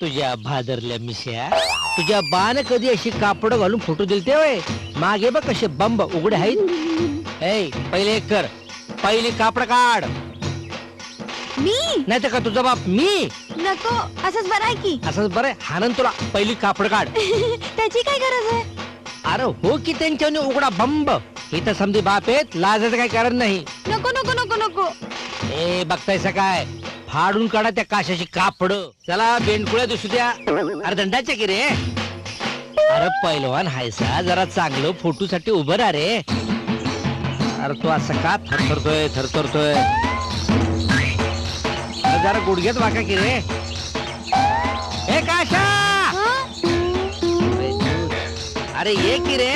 तुझ्या भादरल्या मिश्या, तुझ्या बाण कधी अशी कापड घालून फोटो दिलते होय? मागे बघ कसे बंब उघडे आहेत. ए पहिले एक कर, पहिली कापड काढ. मी नाही तर का तुझा बाप मी? नको, असंच बरं आहे की. असंच बरं हाणन तुला. पहिली कापड काढ. त्याची काय गरज आहे? अरे हो की त्यांच्याने उघडा बंब. इथं समधी बाप आहेत, लाजाचं काय कारण नाही. नको नको नको नको. ए बघतायसा काय, फाडून काढा त्या काशाची कापड. चला बेंडकुळ्या दिसू द्या. अरे दंडाच्या की रे. अरे पैलवान हायसा, जरा चांगलं फोटो साठी उभं राहा रे. अरे तू असं का थरथरतोय थरथरतोय? जरा गुडघ्यात वाका की रे. ए काशा, अरे ये की रे.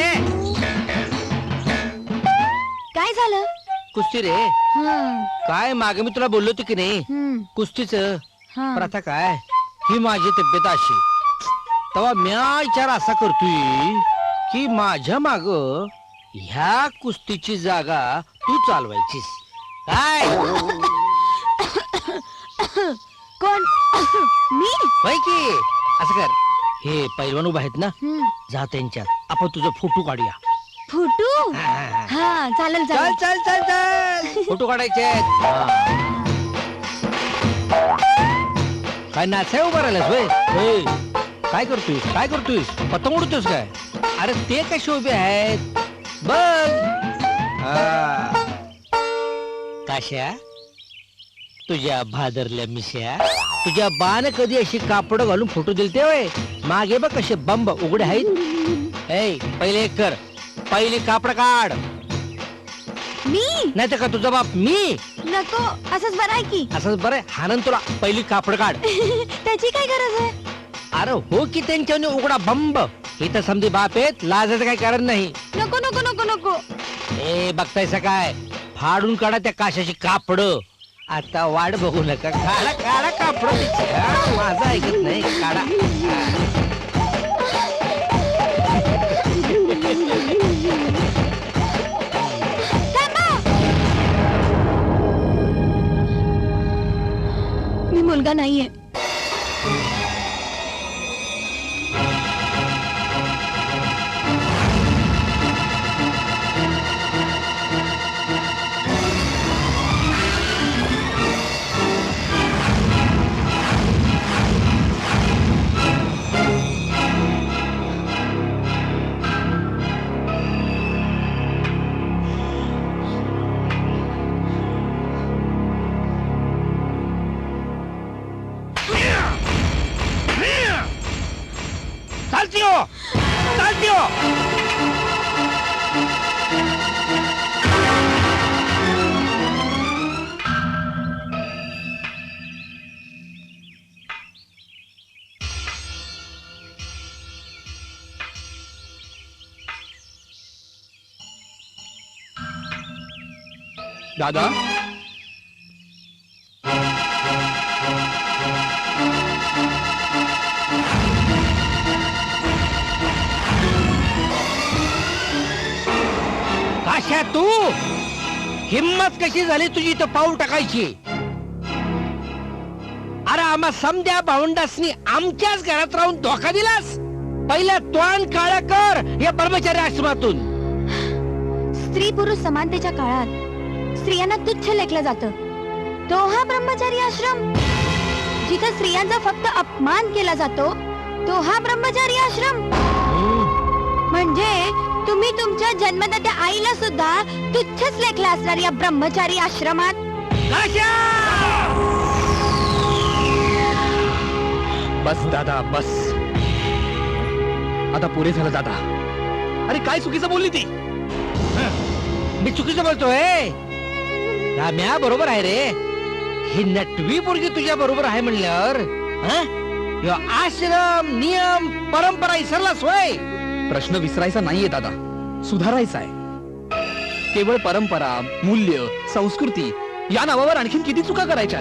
काय झालं? कुस्ती रे. काय मागे मी तुला बोललो होतो की नाही कुस्तीच. पण आता काय, ही माझी तब्येत अशी, तेव्हा म्या विचार असा करतोय की माझ्या माग ह्या कुस्तीची जागा तू चालवायचीस काय? कोण? मी? होय की. असं कर, हे पैलवान उभा आहेत ना, जा त्यांच्यात, आपण तुझा फोटो काढूया. फोटो? हा. हा चालेल चल चालेल. चल चल चल, फोटो काढायचे आहेत. काय नाचाय उभा राहिलास होय? काय करतोय काय करतोय? पतंग उडतोस काय? अरे ते कसे उभे आहेत बघ. काश्या, तुझ्या भादरल्या मिश्या, तुझ्या बाण कधी अशी कापड घालून फोटो दिलते होय? मागे बघ कसे बंब उघडे आहेत. ए पहिले एक कर, पहिली कापड काढ. मी नाही तर का तुझा बाप मी? नको, असंच बरं आहे की. असंच बरं हाणन तुला. पहिली कापड काढ. त्याची काय गरज आहे? अरे हो की त्यांच्याने उघडा बंब. इथं समधी बाप आहेत, लाजाचं काय कारण नाही. नको नको नको नको. ए बघतायसा काय, फाडून काढा त्या काशाची कापड. आता वाट बघू नका, काढा काढा कापड. माझं ऐकत नाही, काढा. मी मुलगा नाहीये. चालती हो, चालती हो. दादा, काश्या तू, हिम्मत कशी झाली तुझी इथं पाऊल टाकायची? अरे आम्हा समध्या भावंडासनी आमच्याच घरात राहून धोका दिलास. पहिल्या तोंड काळा कर या ब्रह्मचारी आश्रमातून. स्त्री पुरुष समानतेच्या काळात स्त्रियांना तुच्छ लेखलं जातं. तो हा ब्रह्मचारी आश्रम जिथे स्त्रियांचा फक्त अपमान केला जातो, तो हा ब्रह्मचारी आश्रम. म्हणजे तुम्ही तुमच्या जन्मदात्या आईला सुद्धा तुच्छच लेखलं असणार या ब्रह्मचारी आश्रमात. बस दादा बस. आता पुरे झालं दादा. अरे काय चुकीचं बोलली ती? मी चुकीचं बोलतोय? राम्या बरोबर आहे रे. ही नटवी पोरगी तुझ्या बरोबर आहे म्हणल्यावर आश्रम नियम परंपरा विसरलास होय? प्रश्न विसरायचा नाहीये दादा, सुधारायचा आहे. केवळ परंपरा, मूल्य, संस्कृती या नावावर आणखीन किती चुका करायच्या?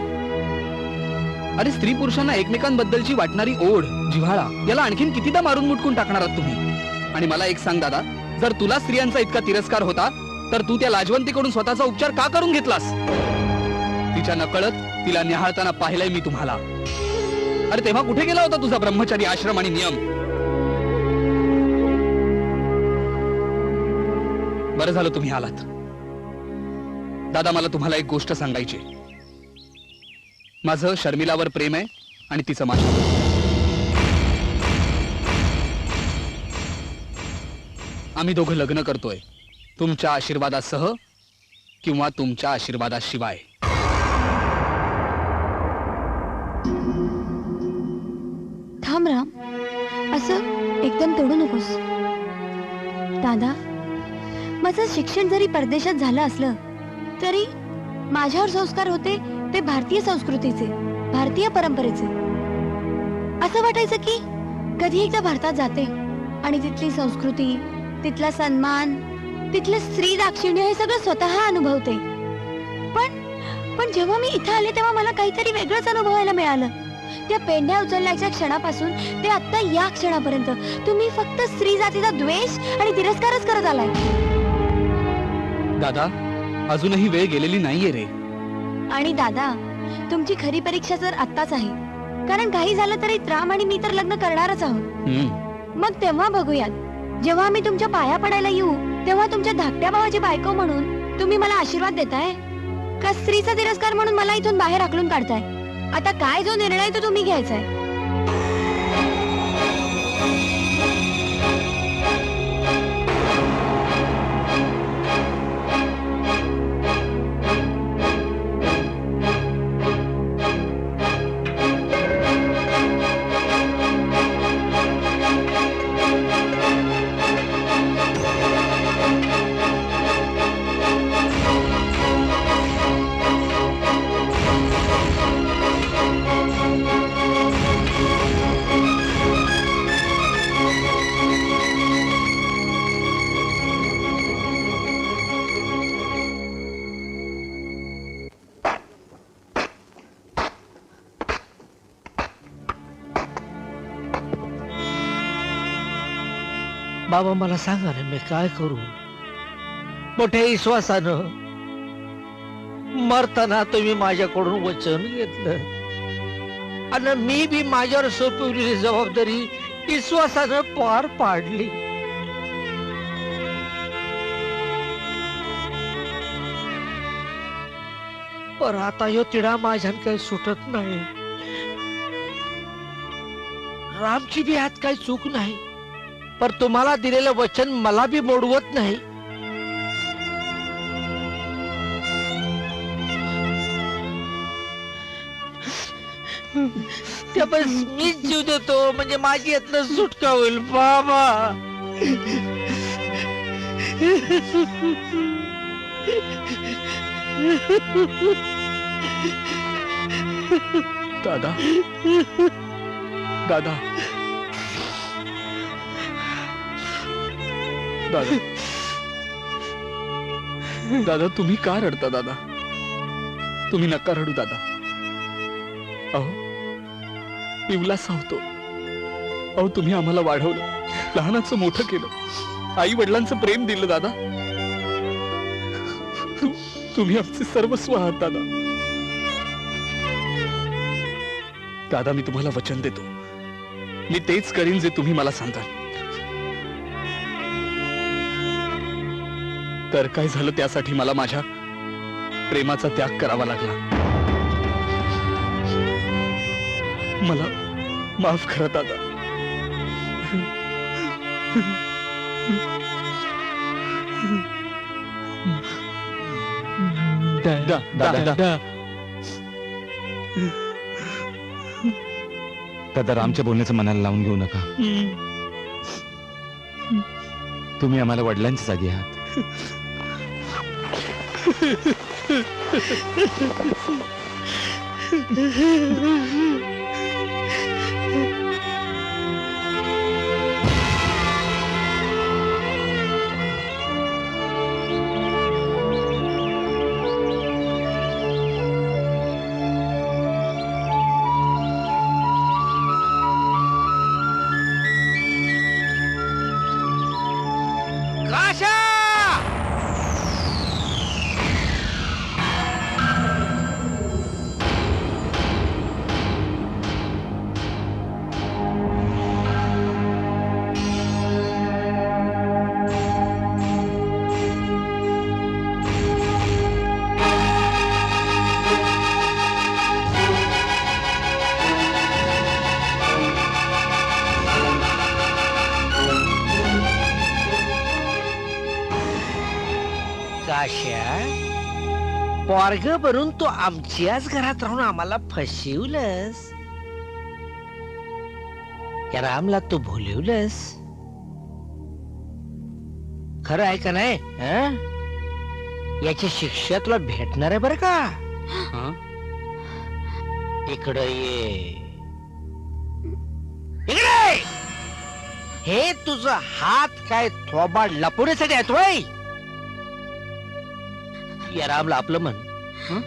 अरे स्त्री पुरुषांना एकमेकांबद्दलची वाटणारी ओढ, जिव्हाळा याला आणखीन कितीदा मारून मुटकून टाकणार आहात तुम्ही? आणि मला एक सांग दादा, जर तुला स्त्रियांचा इतका तिरस्कार होता तर तू त्या लाजवंतीकडून स्वतःचा उपचार का करून घेतलास? तिच्या नकळत तिला निहाळताना पाहिलंय मी तुम्हाला. अरे तेव्हा कुठे गेला होता तुझा ब्रह्मचारी आश्रम आणि नियम? बरं झालं तुम्ही आलात. दादा, मला तुम्हाला एक गोष्ट सांगायची. माझं शर्मिलावर प्रेम आहे आणि तिचं माझ्यावर. आम्ही दोघं लग्न करतोय, तुमच्या आशीर्वादासह किंवा तुमच्या आशीर्वादाशिवाय. थांब राम, असं एकदम तोडू नकोस. दादा, माझं शिक्षण जरी परदेशात झालं असलं तरी माझ्यावर संस्कार होते ते भारतीय संस्कृतीचे, भारतीय परंपरेचे. असं वाटायचं की कधी एकदा भारतात जाते आणि तिथली संस्कृती, तिथला सन्मान, तिथलं स्त्री दाक्षिण्य हे सगळं स्वतः अनुभवते. पण जेव्हा मी इथं आले तेव्हा मला काहीतरी वेगळंच अनुभवायला मिळालं. त्या पेंढ्या उचलण्याच्या क्षणापासून ते आता या क्षणापर्यंत तुम्ही फक्त स्त्री जातीचा द्वेष आणि तिरस्कारच करत आलाय. दादा, अजूनही वेळ गेलेली नाहीये रे. आणि दादा, तुमची खरी परीक्षा तर आत्ताच आहे, कारण काही झालं तरी राम आणि मी तर लग्न करणारच आहोत. मग तेव्हा बघूयात. जेव्हा आम्ही तुमच्या पाया पडायला येऊ तेव्हा तुमच्या धाकट्या भावाची बायको म्हणून तुम्ही मला आशीर्वाद देताय का स्त्रीचा तिरस्कार म्हणून मला इथून बाहेर हाकलून काढताय? आता काय जो निर्णय तो तुम्ही घ्यायचाय. बाबा, मला सांगा ना, मी काय करू? मोठ्या विश्वासानं मरताना तुम्ही माझ्याकडून वचन घेतलं आणि मी बी माझ्यावर सोपवलेली जबाबदारी विश्वासानं पार पाडली. पर आता ह्यो तिढा माझ्यान काही सुटत नाही. रामची बी ह्यात काही चूक नाही, पर तुम्हाला दिलेलं वचन मला बी मोडवत नाही. त्यामुळे मीच जीव देतो, म्हणजे माझी यातनं सुटका होईल बाबा. दादा, दादा, दादा, दादा, तुम्ही का रडता? दादा, तुम्ही नका रडू. दादा, अहो, मी उल्हास होतो. अहो, तुम्ही आम्हाला वाढवलं, लहानाचं मोठं केलं, आई वडिलांचं प्रेम दिलं. दादा, तुम्ही आमचे सर्वस्व आहात. दादा, दादा, मी तुम्हाला वचन देतो, मी तेच करीन जे तुम्ही मला सांगाल. तर काय झालं त्यासाठी मला माझ्या प्रेमाचा त्याग करावा लागला. मला माफ करा दादा. दादा, रामच्या बोलण्याचं मनाला लावून घेऊ नका. तुम्ही आम्हाला वडिलांच्या जागी आहात. पोरग बनून तू आमच्याच घरात राहून आम्हाला फसवलंस. या रामला तू भुलवलंस. खरं आहे का नाही हं? याची शिक्षा तुला भेटणार आहे बरं का. हं? इकडं ये. इकडे ये. हे तुझं हात काय थोबाड लपवण्यासाठी येतोय. या रामला आपलं म्हण. हं?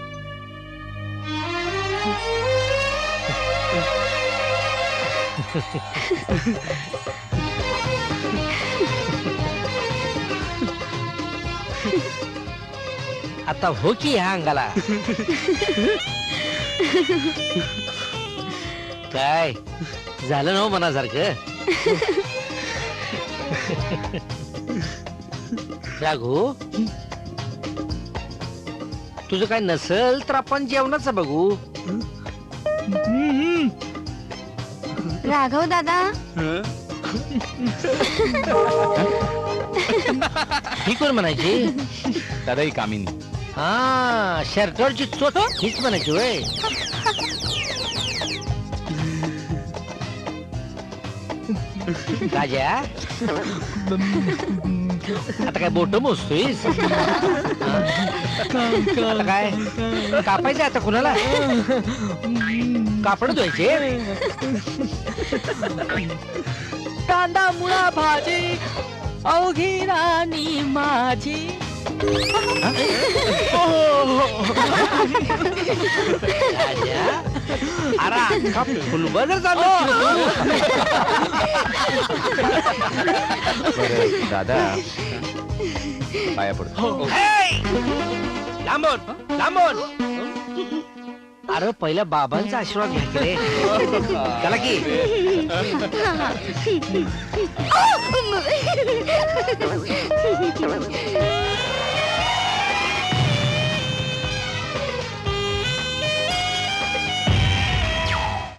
आता हो की ह्या अंगाला. काय झालं ना हो मनासारखं. राघू तुझं काय नसल तर आपण जेवणाचं बघू. राघव दादा, ही कोण म्हणायची. दादा ही कामिनी. हा शर्टवरची चोच हीच म्हणायची वय. राजा आता काय बोट मोजतोयस. आता काय कापायचं आता कुणाला. कापड धुवायचे. कांदा मुळा भाजी अवघी राणी माझी. राजा अरे अख्खा फुलबा जर चालू. बरं दादा पाया पडतो. लांबून लांबून. अरे पहिल्या बाबांचा आशीर्वाद घ्या रे. चला की.